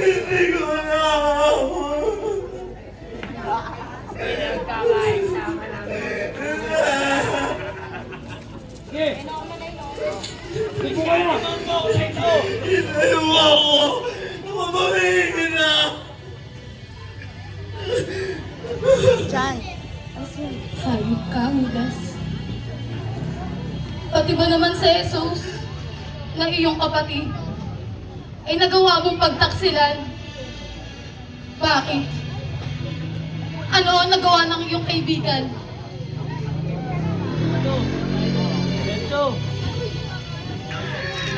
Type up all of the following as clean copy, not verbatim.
Hindi ko alam. Pinagkakaisama namin. Sige! Sige ka na! Inayo ako. Mamahihin na. Chan. Hayop ka, Judas. Pati ba naman si Jesus na iyong kapatid ay nagawa mong pagtaksilan? Bakit? Ano ang nagawa ng iyong kaibigan? Benzo!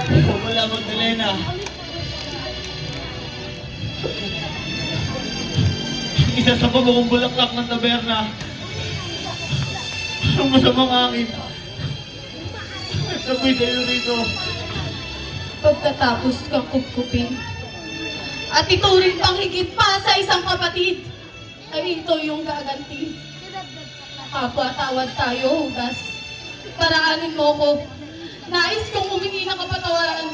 Ikaw pala, Magdalena. Isa sa pabagong bulaklak ng taberna. Ang masamang angin. Sabi sa'yo rito. Pagkatapos kang kupkupin at ituring pang higit pa sa isang kapatid, ay ito yung gaganti. Kapwa-tawad tayo, Judas. Paraanin mo ko. Nais kong humingi ng kapatawaran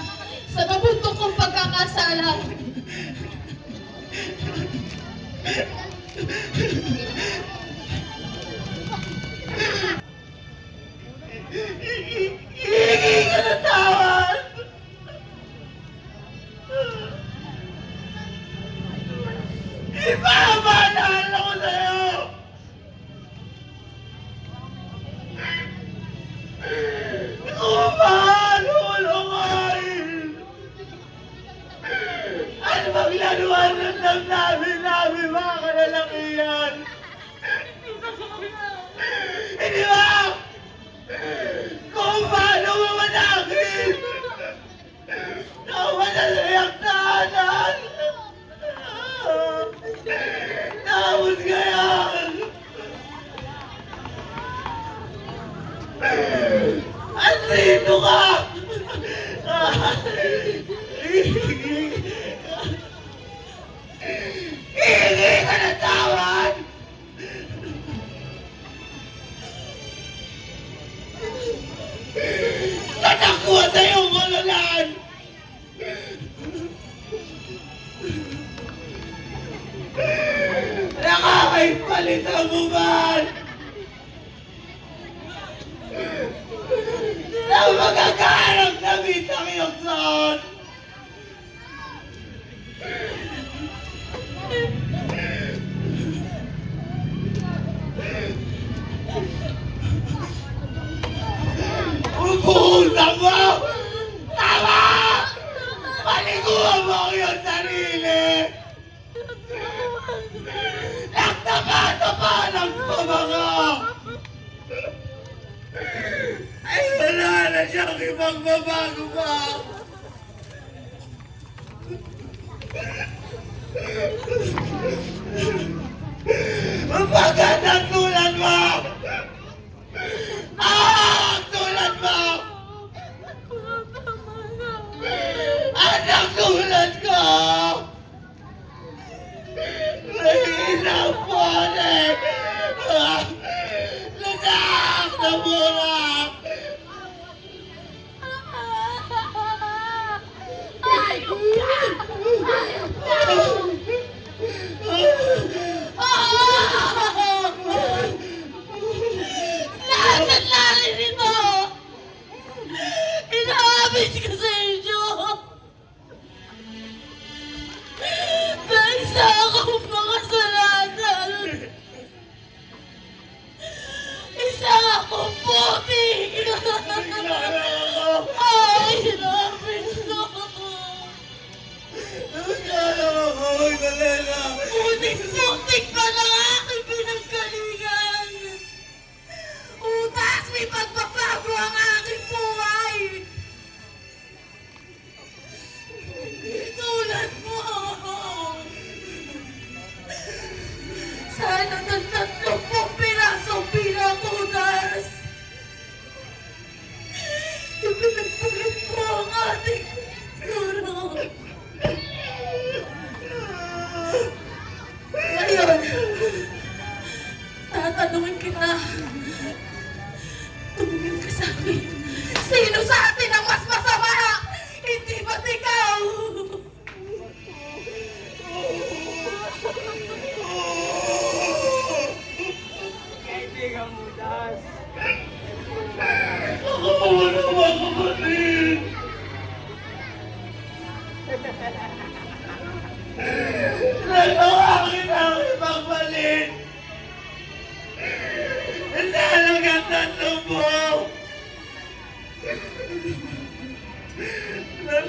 sa nabuntok kong pagkakasala. Hihingi ka ng tawad! Ipapanahan ako sa'yo! Kung paano ko lumain! Ano bang laruan ng damdamin namin, mga kalalakihan? Hindi ba? Kung paano mamanakin! Nakapanalayang tahanan! Tapos ngayon! Andito ka! Hihingi ka ng tawad! Tatakbo sa iyong kalalan! Nakakaipalit ang buman! Na magagalang na bitang iyong saan! Ubuhusan mo! Tama! Paliguan mo ang iyong sarili! Nagtapa-tapa ng pamanga! Ay wala na siyang ibang babago pa! Magandang tulad mo! Tulad mo! Anak tulad ko! Mahina po eh! Lasak na mura! Hayop ka! Hayop ka! Lahat ng lari nito! Inaabit ko sa inyo!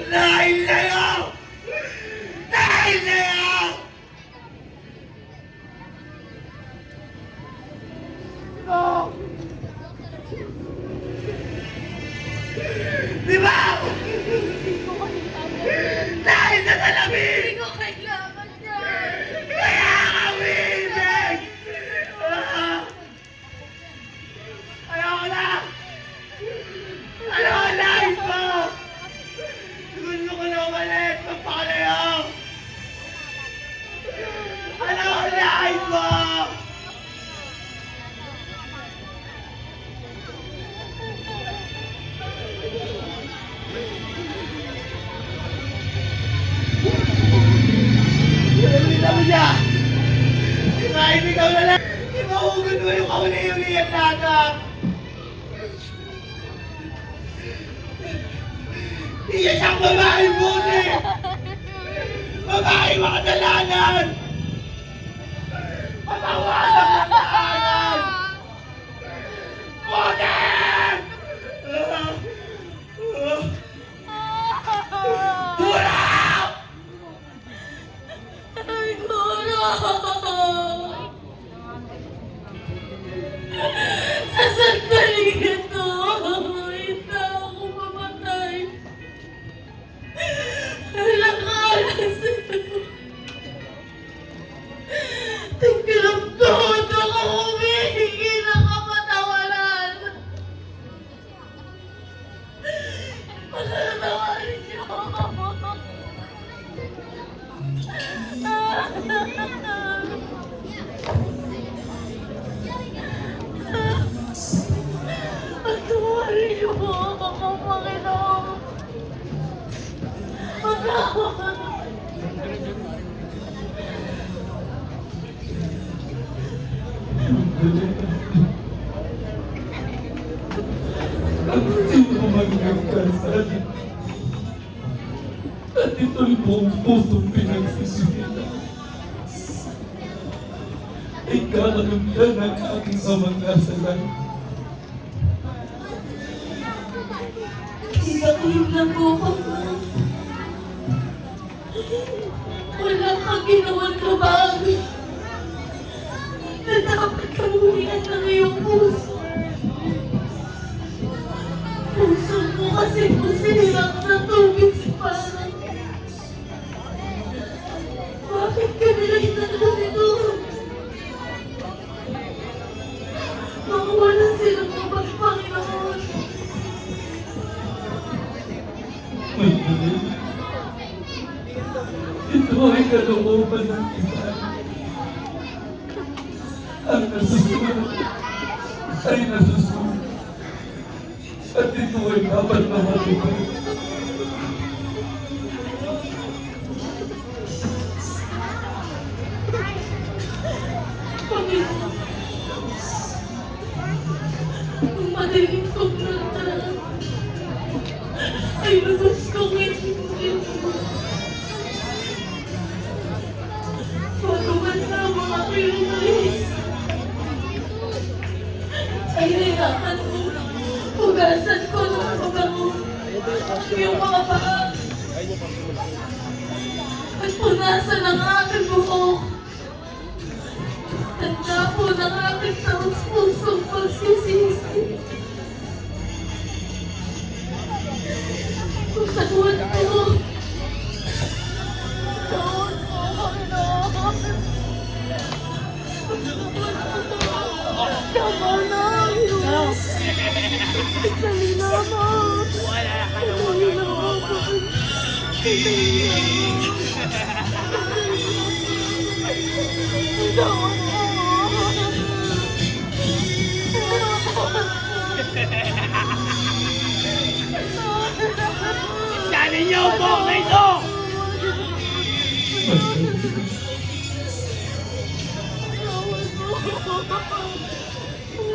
Dahil sa'yo! Dahil sa'yo! Di ba? Dahil sa salamin! Hindi ko kailangan yan. Kaya kami, Meg! Ayoko na! Ano ang nais mo? Gusto ko na umalis! Magpakalayo! Ano ang nais mo? Pinagulita mo siya! Kahit ikaw na lang! Imahugot mo yung kauli-ulian natin! Hindi siya siyang babaeng buti! Babaeng makasalanan! Patawasan ng tahanan! Buti! Tulak! Ay, Guro! Sa sandaling ito, hindi ako mamatay. Nakalas ito. Tingnan todo ko humihingi ng kapatawaran. Patatawarin niyo ako. Patawarin niyo ako, Panginoon. Hindi mo magkakasan. At ito'y buong pusong pinagsisipila. Ikakalagdan ng aking amang nasa langit. Isang lang po ako. Wala kang ginawang trabaho na dapat kamuhian ng iyong puso. Puso mo kasi masirang sa tubig sa parang. Bakit ka nilagyan nito? Mga walang silang mapagpanginoon. Ito ay kalooban ng iba. Ang nasusunod ay nasusunod. At ito ay dapat na matupad. Panginoon, ang madilim kong nataraan ay lubos kong itinigil mo. Pagkaman na mga kilumalis, ay hayaan mo, hugasan ko ng mabango yung mga paa at punasan ang aking buhok. Tanda po ng aking taos pusong pagsisisi. Pagtawad ko. Tawad ko, Panginoon. Tama na, Diyos. Dali naman. Dali naman. Dali naman. Dali niyo po na ito!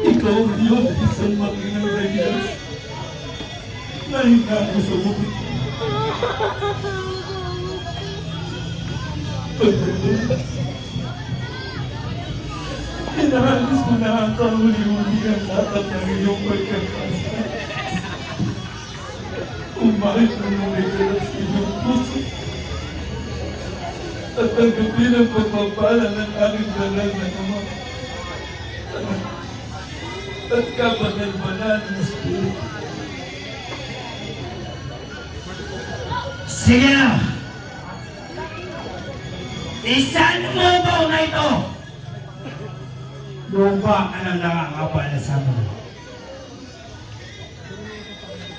Ikaw ang iyong isang makinang reyes na hinako sa bukit. Inaalis mo na ang kahuli-huli ang lahat ng iyong pagkakasa. kung bakit nangyari ka ng inyong puso at tanggapin ang pagpapala ng aking banal na ama at kabanal-banal na Espiritu. Sige na! Isan mo ba na ito? Lupa ka ng nakakapala sa mo.